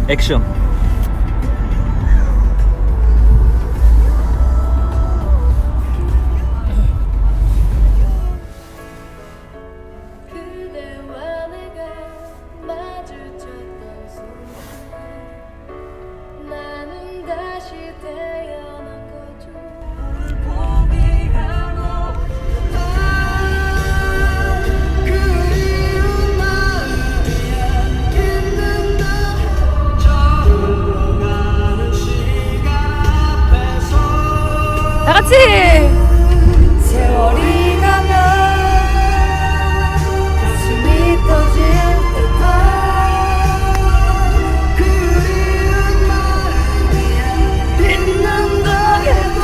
액션. 그대와 내가 마주쳤던 순간 나는 다시 태어난 거죠. 포기하고 그리운 마음이야 있는 너 흘러가는 시간 앞에서 다 같이 세월이 가면 숨이 터질 듯한 그리운 마음이야 빛난다 해도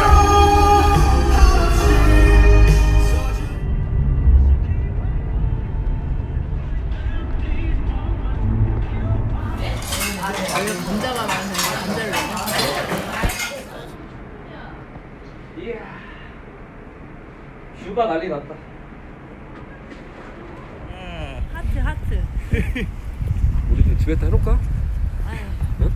감자가 많아서 감자를 넣어. 뷰가 난리 났다. 하트 하트. 우리 집에다 해놓을까? 응?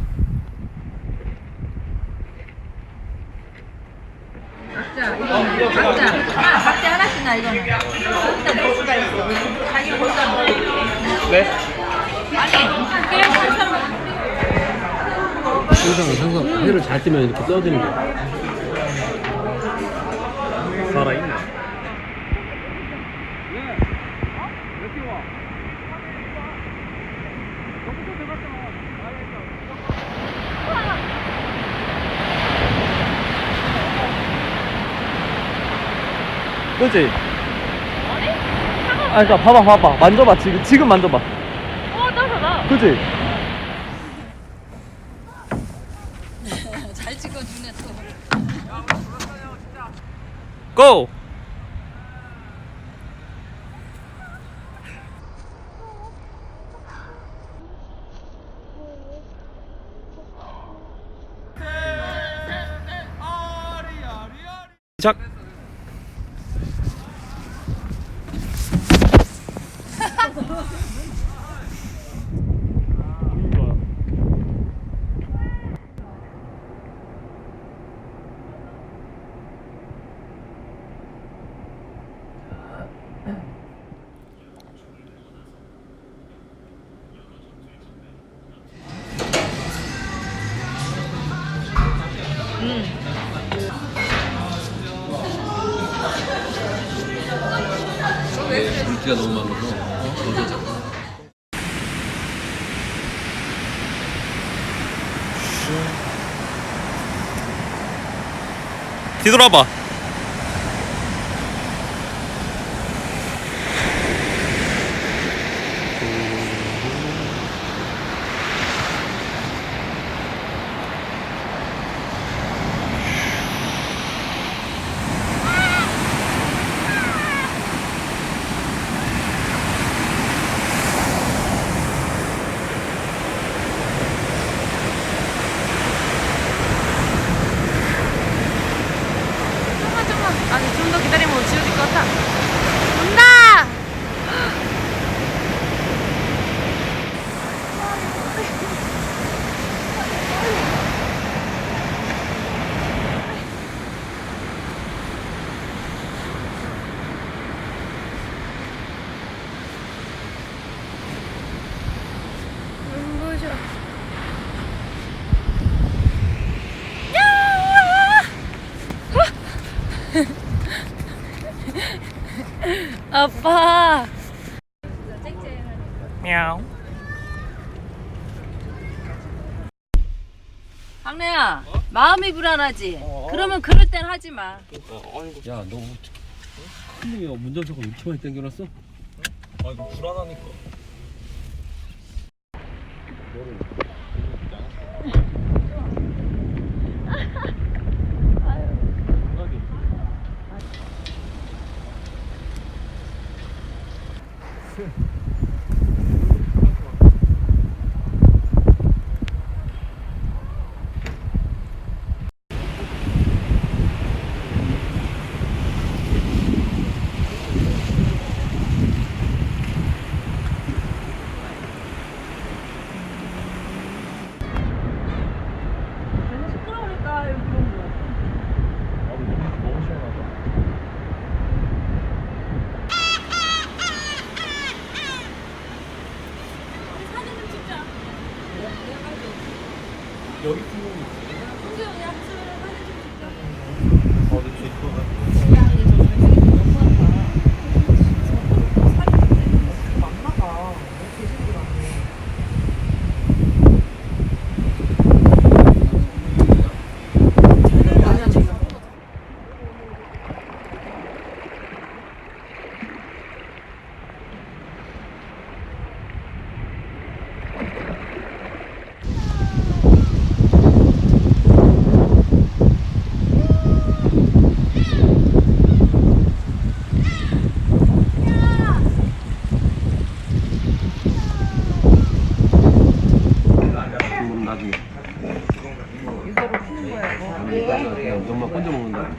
각자 이거는 각자 하나씩 나 이거는. 일단 볼 수가 있어. 자기 볼까 뭐. 네. 아니 그냥 한참 항상 해를 잘 뜨면 이렇게 떠드는 거야. 살아있네. 그치? 아니? 그니까 봐봐 만져봐 지금 만져봐. 따뜻하다. 그치? 잘 찍어주네 또. 고! 시작! 물기가 너무 많아서. 뒤돌아봐. 아니 좀 더 기다리면 지워질 것 같아. 온다. 눈부셔. 아빠. 미야오. 박래야, 마음이 불안하지. 그러면 그럴 땐 하지 마. 야, 너 큰일이야. 운전석을 이렇게 많이 당겨놨어? 아 이거 불안하니까. 그럼 나중에. 이거로 푸는 거야. 엄마 혼자 먹는다.